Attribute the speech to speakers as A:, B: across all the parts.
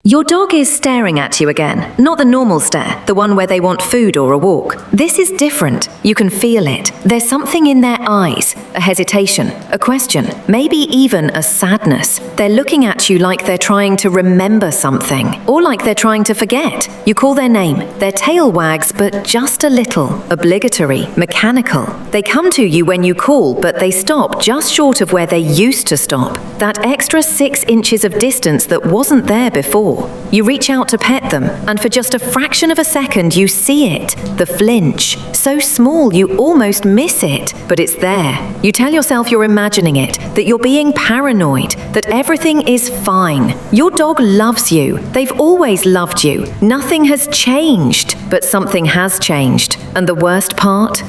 A: Your dog is staring at you again, not the normal stare, the one where they want food or a walk. This is different. You can feel it. There's something in their eyes, a hesitation, a question, maybe even a sadness. They're looking at you like they're trying to remember something, or like they're trying to forget. You call their name. Their tail wags, but just a little, obligatory, mechanical. They come to you when you call, but they stop just short of where they used to stop. That extra 6 inches of distance that wasn't there before. You reach out to pet them, and for just a fraction of a second you see it, the flinch. So small you almost miss it, but it's there. You tell yourself you're imagining it, that you're being paranoid, that everything is fine. Your dog loves you. They've always loved you. Nothing has changed, but something has changed. And the worst part?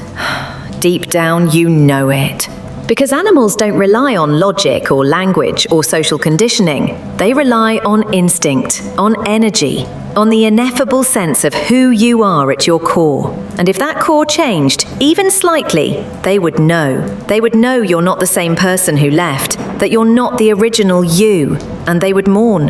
A: Deep down you know it. Because animals don't rely on logic or language or social conditioning. They rely on instinct, on energy, on the ineffable sense of who you are at your core. And if that core changed, even slightly, they would know. They would know you're not the same person who left, that you're not the original you, and they would mourn.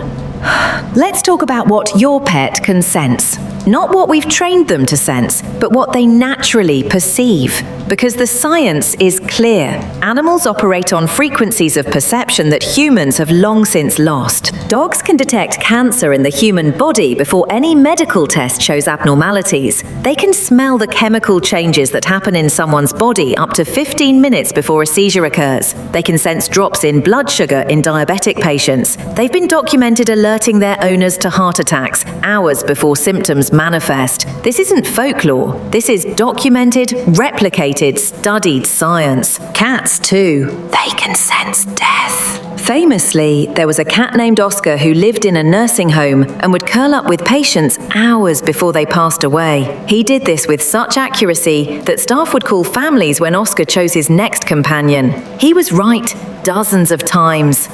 A: Let's talk about what your pet can sense. Not what we've trained them to sense, but what they naturally perceive. Because the science is clear. Animals operate on frequencies of perception that humans have long since lost. Dogs can detect cancer in the human body before any medical test shows abnormalities. They can smell the chemical changes that happen in someone's body up to 15 minutes before a seizure occurs. They can sense drops in blood sugar in diabetic patients. They've been documented alerting their owners to heart attacks hours before symptoms manifest. This isn't folklore. This is documented, replicated, studied science. Cats, too. They can sense death. Famously, there was a cat named Oscar who lived in a nursing home and would curl up with patients hours before they passed away. He did this with such accuracy that staff would call families when Oscar chose his next companion. He was right dozens of times.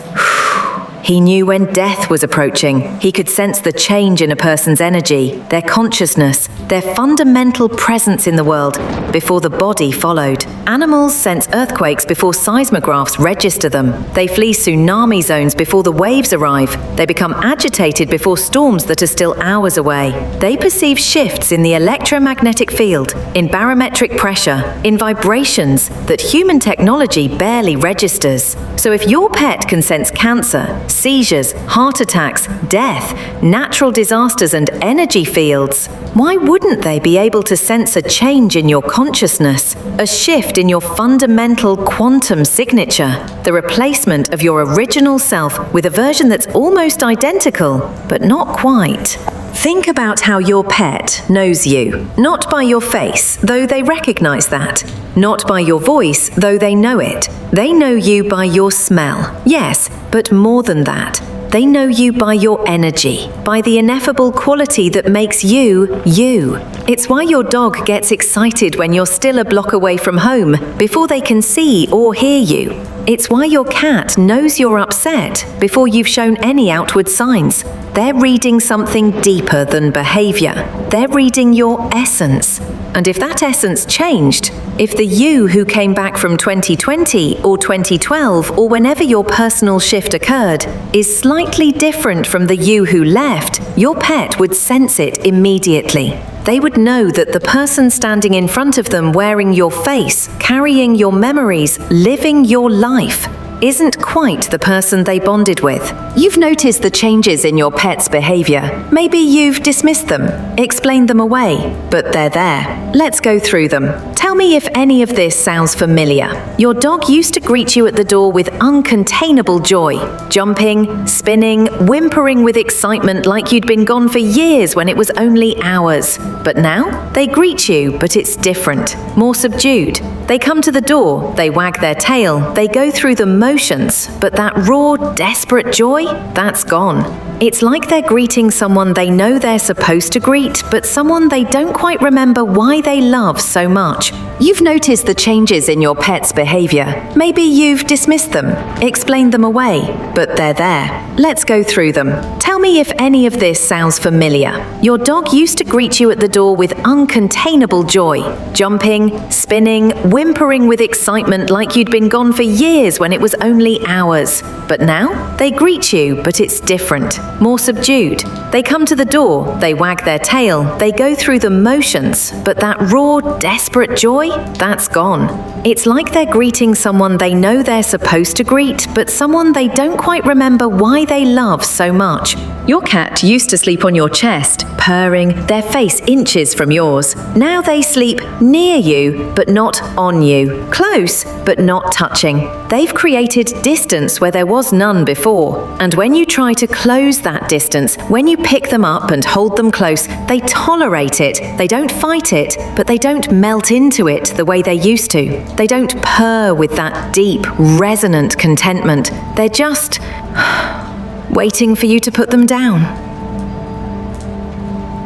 A: He knew when death was approaching. He could sense the change in a person's energy, their consciousness, their fundamental presence in the world before the body followed. Animals sense earthquakes before seismographs register them. They flee tsunami zones before the waves arrive. They become agitated before storms that are still hours away. They perceive shifts in the electromagnetic field, in barometric pressure, in vibrations that human technology barely registers. So if your pet can sense cancer, seizures, heart attacks, death, natural disasters and energy fields, why wouldn't they be able to sense a change in your consciousness, a shift in your fundamental quantum signature, the replacement of your original self with a version that's almost identical, but not quite? Think about how your pet knows you. Not by your face, though they recognize that. Not by your voice, though they know it. They know you by your smell. Yes, but more than that. They know you by your energy, by the ineffable quality that makes you, you. It's why your dog gets excited when you're still a block away from home, before they can see or hear you. It's why your cat knows you're upset before you've shown any outward signs. They're reading something deeper than behaviour. They're reading your essence. And if that essence changed, if the you who came back from 2020 or 2012 or whenever your personal shift occurred is slightly different from the you who left, your pet would sense it immediately. They would know that the person standing in front of them wearing your face, carrying your memories, living your life, isn't quite the person they bonded with. You've noticed the changes in your pet's behavior. Maybe you've dismissed them, explained them away, but they're there. Let's go through them. Tell me if any of this sounds familiar. Your dog used to greet you at the door with uncontainable joy, jumping, spinning, whimpering with excitement like you'd been gone for years when it was only hours. But now, they greet you, but it's different, more subdued. They come to the door, they wag their tail, they go through the motions, but that raw, desperate joy, that's gone. It's like they're greeting someone they know they're supposed to greet, but someone they don't quite remember why they love so much. You've noticed the changes in your pet's behavior. Maybe you've dismissed them, explained them away, but they're there. Let's go through them. Tell me if any of this sounds familiar. Your dog used to greet you at the door with uncontainable joy, jumping, spinning, whimpering with excitement like you'd been gone for years when it was only hours. But now, they greet you, but it's different, more subdued. They come to the door, they wag their tail, they go through the motions, but that raw, desperate joy, that's gone. It's like they're greeting someone they know they're supposed to greet, but someone they don't quite remember why they love so much. Your cat used to sleep on your chest, purring, their face inches from yours. Now they sleep near you, but not on you. Close, but not touching. They've created distance where there was none before. And when you try to close that distance, when you pick them up and hold them close, they tolerate it. They don't fight it, but they don't melt into it the way they used to. They don't purr with that deep, resonant contentment. They're just waiting for you to put them down.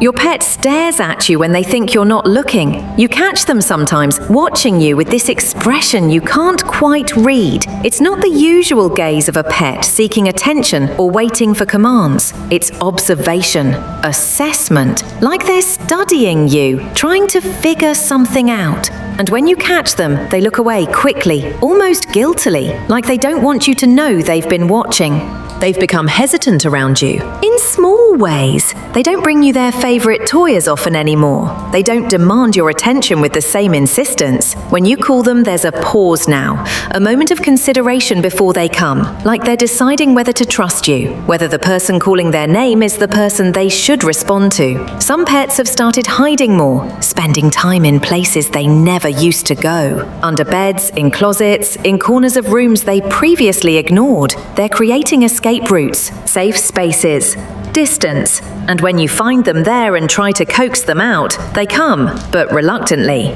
A: Your pet stares at you when they think you're not looking. You catch them sometimes, watching you with this expression you can't quite read. It's not the usual gaze of a pet seeking attention or waiting for commands. It's observation, assessment, like they're studying you, trying to figure something out. And when you catch them, they look away quickly, almost guiltily, like they don't want you to know they've been watching. They've become hesitant around you, in small ways. They don't bring you their favorite toy as often anymore. They don't demand your attention with the same insistence. When you call them, there's a pause now, a moment of consideration before they come, like they're deciding whether to trust you, whether the person calling their name is the person they should respond to. Some pets have started hiding more, spending time in places they never used to go. Under beds, in closets, in corners of rooms they previously ignored. They're creating escape routes, safe spaces, distance, and when you find them there and try to coax them out, they come, but reluctantly.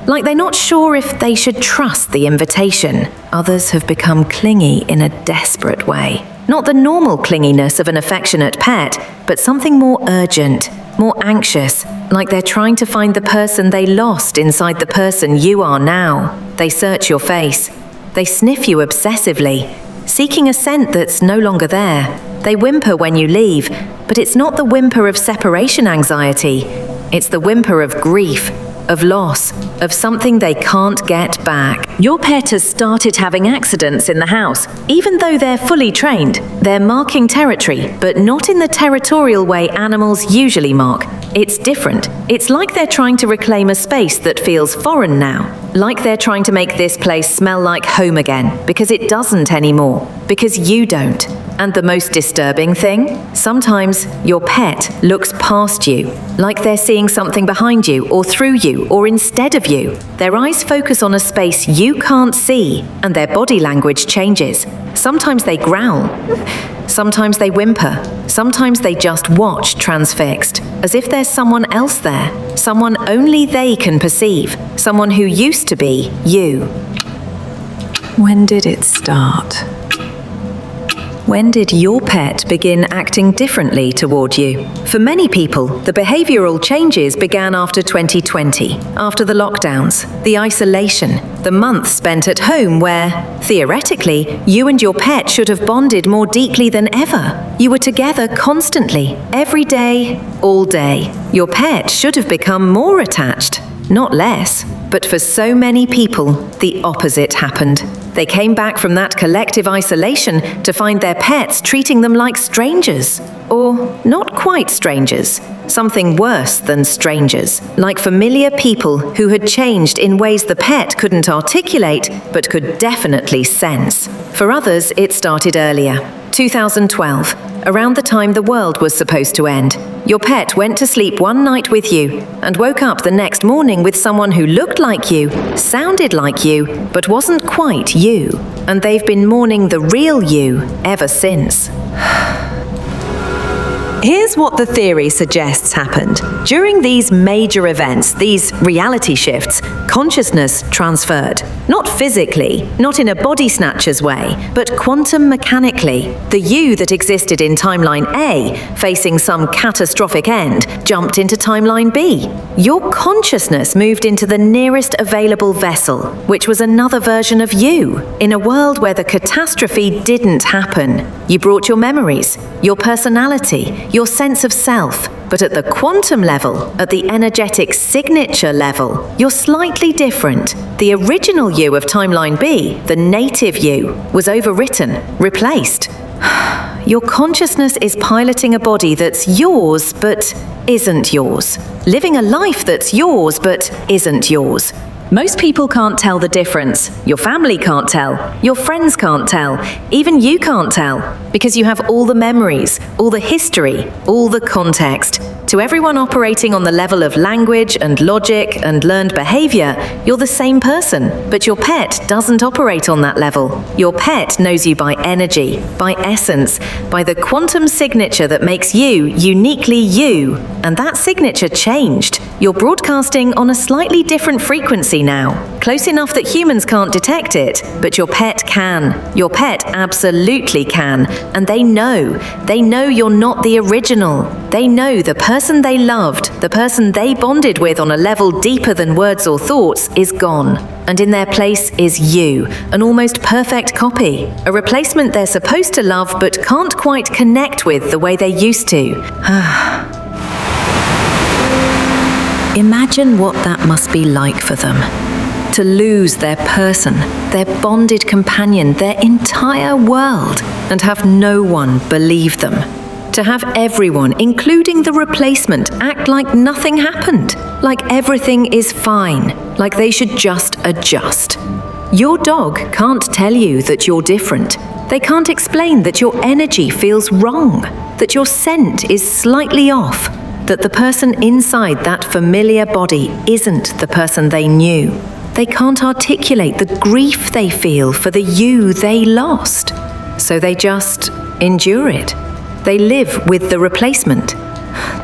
A: Like they're not sure if they should trust the invitation. Others have become clingy in a desperate way. Not the normal clinginess of an affectionate pet, but something more urgent, more anxious, like they're trying to find the person they lost inside the person you are now. They search your face. They sniff you obsessively, seeking a scent that's no longer there. They whimper when you leave, but it's not the whimper of separation anxiety. It's the whimper of grief, of loss, of something they can't get back. Your pet has started having accidents in the house. Even though they're fully trained, they're marking territory, but not in the territorial way animals usually mark. It's different. It's like they're trying to reclaim a space that feels foreign now. Like they're trying to make this place smell like home again, because it doesn't anymore, because you don't. And the most disturbing thing? Sometimes your pet looks past you, like they're seeing something behind you or through you or instead of you. Their eyes focus on a space you can't see, and their body language changes. Sometimes they growl. Sometimes they whimper. Sometimes they just watch transfixed, as if there's someone else there, someone only they can perceive, someone who used to be you. When did it start? When did your pet begin acting differently toward you? For many people, the behavioral changes began after 2020, after the lockdowns, the isolation, the months spent at home where, theoretically, you and your pet should have bonded more deeply than ever. You were together constantly, every day, all day. Your pet should have become more attached, not less. But for so many people, the opposite happened. They came back from that collective isolation to find their pets treating them like strangers. Or not quite strangers, something worse than strangers, like familiar people who had changed in ways the pet couldn't articulate but could definitely sense. For others, it started earlier, 2012, around the time the world was supposed to end. Your pet went to sleep one night with you and woke up the next morning with someone who looked like you, sounded like you, but wasn't quite you. And they've been mourning the real you ever since. Here's what the theory suggests happened. During these major events, these reality shifts, consciousness transferred. Not physically, not in a body snatcher's way, but quantum mechanically. The you that existed in timeline A, facing some catastrophic end, jumped into timeline B. Your consciousness moved into the nearest available vessel, which was another version of you, in a world where the catastrophe didn't happen. You brought your memories, your personality, your sense of self, but at the quantum level, at the energetic signature level, you're slightly different. The original you of timeline B, the native you, was overwritten, replaced. Your consciousness is piloting a body that's yours but isn't yours. Living a life that's yours but isn't yours. Most people can't tell the difference. Your family can't tell. Your friends can't tell. Even you can't tell. Because you have all the memories, all the history, all the context. To everyone operating on the level of language and logic and learned behaviour, you're the same person. But your pet doesn't operate on that level. Your pet knows you by energy, by essence, by the quantum signature that makes you uniquely you. And that signature changed. You're broadcasting on a slightly different frequency now. Close enough that humans can't detect it, but your pet can. Your pet absolutely can. And they know. They know you're not the original. They know the person they loved, the person they bonded with on a level deeper than words or thoughts, is gone. And in their place is you, an almost perfect copy. A replacement they're supposed to love but can't quite connect with the way they used to. Imagine what that must be like for them. To lose their person, their bonded companion, their entire world, and have no one believe them. To have everyone, including the replacement, act like nothing happened, like everything is fine, like they should just adjust. Your dog can't tell you that you're different. They can't explain that your energy feels wrong, that your scent is slightly off, that the person inside that familiar body isn't the person they knew. They can't articulate the grief they feel for the you they lost. So they just endure it. They live with the replacement.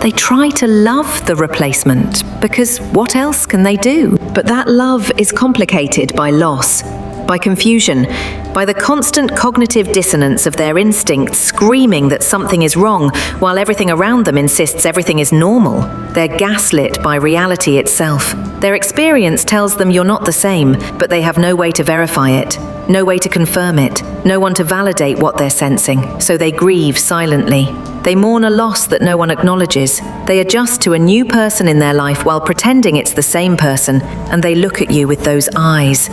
A: They try to love the replacement, because what else can they do? But that love is complicated by loss, by confusion, by the constant cognitive dissonance of their instincts screaming that something is wrong, while everything around them insists everything is normal. They're gaslit by reality itself. Their experience tells them you're not the same, but they have no way to verify it, no way to confirm it, no one to validate what they're sensing, so they grieve silently. They mourn a loss that no one acknowledges. They adjust to a new person in their life while pretending it's the same person, and they look at you with those eyes.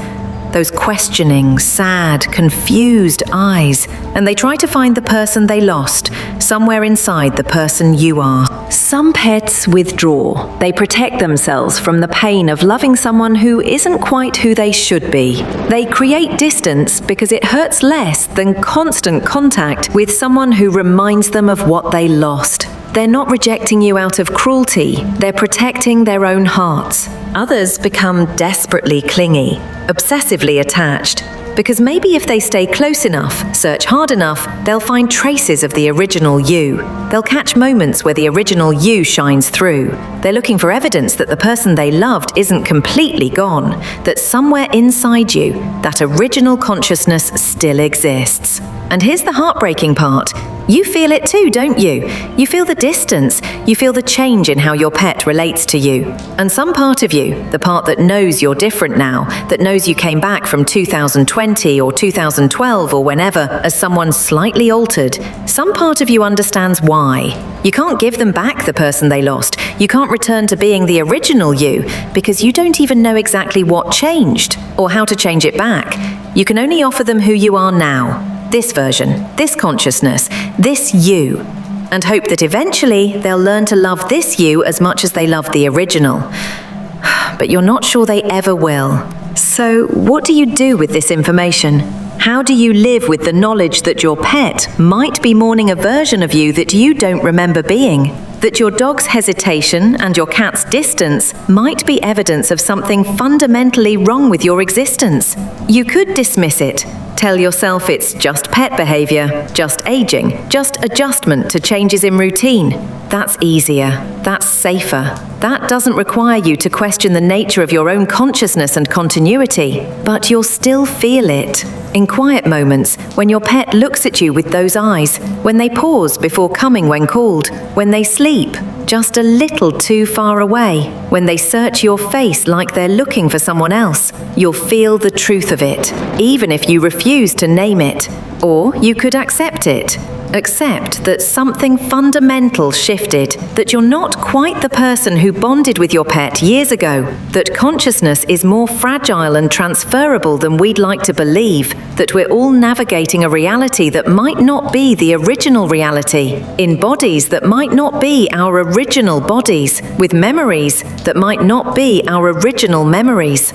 A: Those questioning, sad, confused eyes, and they try to find the person they lost, somewhere inside the person you are. Some pets withdraw. They protect themselves from the pain of loving someone who isn't quite who they should be. They create distance because it hurts less than constant contact with someone who reminds them of what they lost. They're not rejecting you out of cruelty, they're protecting their own hearts. Others become desperately clingy, obsessively attached, because maybe if they stay close enough, search hard enough, they'll find traces of the original you. They'll catch moments where the original you shines through. They're looking for evidence that the person they loved isn't completely gone, that somewhere inside you, that original consciousness still exists. And here's the heartbreaking part. You feel it too, don't you? You feel the distance. You feel the change in how your pet relates to you. And some part of you, the part that knows you're different now, that knows you came back from 2020 or 2012 or whenever as someone slightly altered, some part of you understands why. You can't give them back the person they lost. You can't return to being the original you because you don't even know exactly what changed or how to change it back. You can only offer them who you are now. This version, this consciousness, this you, and hope that eventually they'll learn to love this you as much as they love the original. But you're not sure they ever will. So what do you do with this information? How do you live with the knowledge that your pet might be mourning a version of you that you don't remember being? That your dog's hesitation and your cat's distance might be evidence of something fundamentally wrong with your existence? You could dismiss it. Tell yourself it's just pet behaviour, just aging, just adjustment to changes in routine. That's easier. That's safer. That doesn't require you to question the nature of your own consciousness and continuity, but you'll still feel it. In quiet moments, when your pet looks at you with those eyes, when they pause before coming when called, when they sleep just a little too far away, when they search your face like they're looking for someone else, you'll feel the truth of it, even if you refuse to name it. Or you could accept it. Accept that something fundamental shifted, that you're not quite the person who bonded with your pet years ago, that consciousness is more fragile and transferable than we'd like to believe, that we're all navigating a reality that might not be the original reality, in bodies that might not be our original bodies, with memories that might not be our original memories.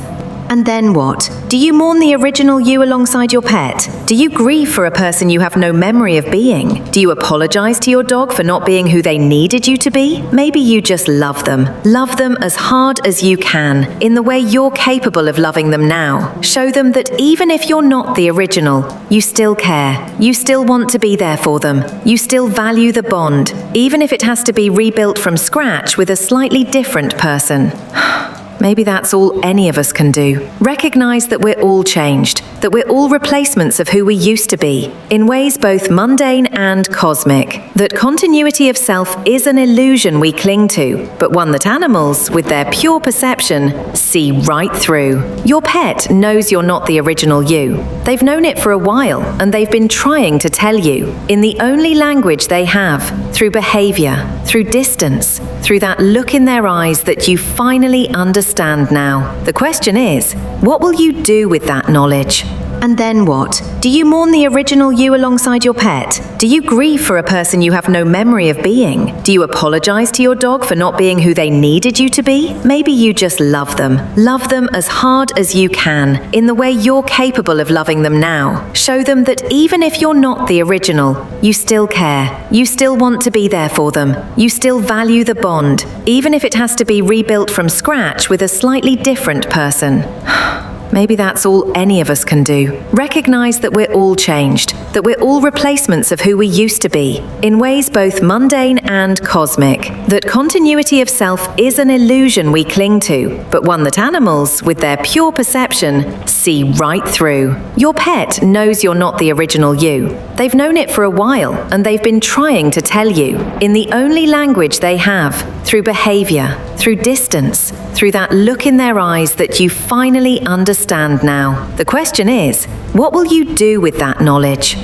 A: And then what? Do you mourn the original you alongside your pet? Do you grieve for a person you have no memory of being? Do you apologize to your dog for not being who they needed you to be? Maybe you just love them. Love them as hard as you can, in the way you're capable of loving them now. Show them that even if you're not the original, you still care. You still want to be there for them. You still value the bond, even if it has to be rebuilt from scratch with a slightly different person. Maybe that's all any of us can do. Recognize that we're all changed, that we're all replacements of who we used to be, in ways both mundane and cosmic. That continuity of self is an illusion we cling to, but one that animals, with their pure perception, see right through. Your pet knows you're not the original you. They've known it for a while, and they've been trying to tell you, in the only language they have, through behaviour, through distance, through that look in their eyes that you finally understand now. The question is, what will you do with that knowledge? And then what? Do you mourn the original you alongside your pet? Do you grieve for a person you have no memory of being? Do you apologize to your dog for not being who they needed you to be? Maybe you just love them. Love them as hard as you can, in the way you're capable of loving them now. Show them that even if you're not the original, you still care. You still want to be there for them. You still value the bond, even if it has to be rebuilt from scratch with a slightly different person. Maybe that's all any of us can do. Recognize that we're all changed, that we're all replacements of who we used to be, in ways both mundane and cosmic. That continuity of self is an illusion we cling to, but one that animals, with their pure perception, see right through. Your pet knows you're not the original you. They've known it for a while, and they've been trying to tell you, in the only language they have, through behavior, through distance, through that look in their eyes that you finally understand now. The question is, what will you do with that knowledge?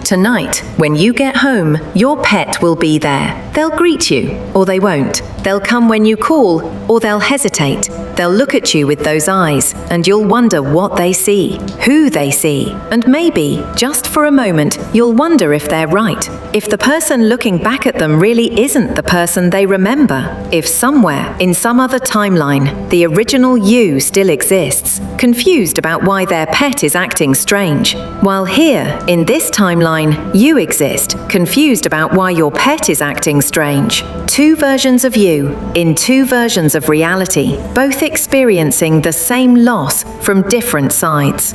A: Tonight, when you get home, your pet will be there. They'll greet you, or they won't. They'll come when you call, or they'll hesitate. They'll look at you with those eyes, and you'll wonder what they see, who they see. And maybe, just for a moment, you'll wonder if they're right. If the person looking back at them really isn't the person they remember. If somewhere, in some other timeline, the original you still exists, confused about why their pet is acting strange. While here, in this timeline, you exist, confused about why your pet is acting strange. Two versions of you, in two versions of reality, both experiencing the same loss from different sides.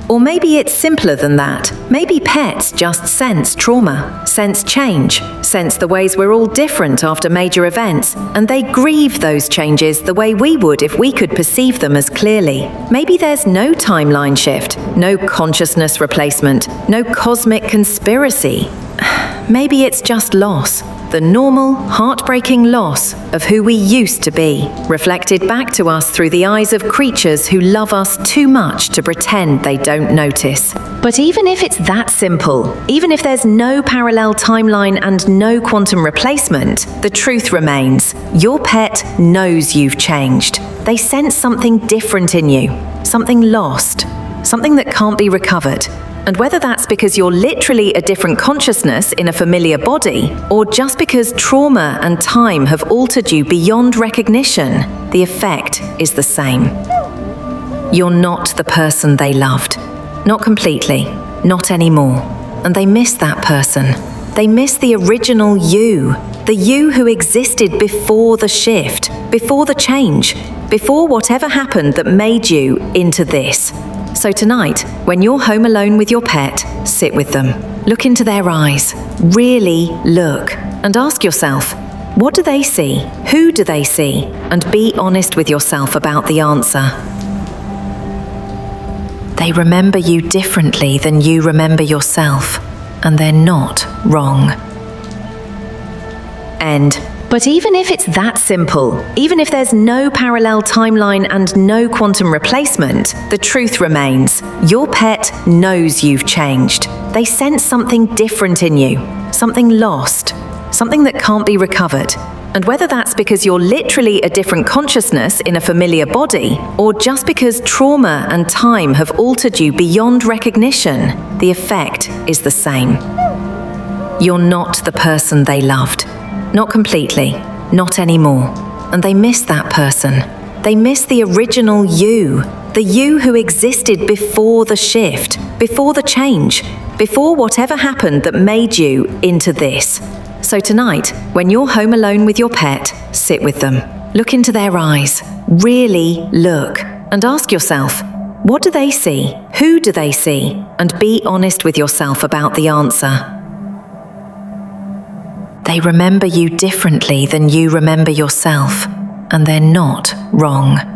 A: Or maybe it's simpler than that. Maybe pets just sense trauma, sense change, sense the ways we're all different after major events, and they grieve those changes the way we would if we could perceive them as clearly. Maybe there's no timeline shift, no consciousness replacement, no cosmic conspiracy. Maybe it's just loss. The normal, heartbreaking loss of who we used to be, reflected back to us through the eyes of creatures who love us too much to pretend they don't notice. But even if it's that simple, even if there's no parallel timeline and no quantum replacement, the truth remains. Your pet knows you've changed. They sense something different in you, something lost, something that can't be recovered. And whether that's because you're literally a different consciousness in a familiar body, or just because trauma and time have altered you beyond recognition, the effect is the same. You're not the person they loved. Not completely, not anymore. And they miss that person. They miss the original you, the you who existed before the shift, before the change, before whatever happened that made you into this. So tonight, when you're home alone with your pet, sit with them. Look into their eyes. Really look. And ask yourself, what do they see? Who do they see? And be honest with yourself about the answer. They remember you differently than you remember yourself, and they're not wrong. End. But even if it's that simple, even if there's no parallel timeline and no quantum replacement, the truth remains. Your pet knows you've changed. They sense something different in you, something lost, something that can't be recovered. And whether that's because you're literally a different consciousness in a familiar body, or just because trauma and time have altered you beyond recognition, the effect is the same. You're not the person they loved. Not completely, not anymore. And they miss that person. They miss the original you, the you who existed before the shift, before the change, before whatever happened that made you into this. So tonight, when you're home alone with your pet, sit with them. Look into their eyes. Really look. And ask yourself, what do they see? Who do they see? And be honest with yourself about the answer. They remember you differently than you remember yourself, and they're not wrong.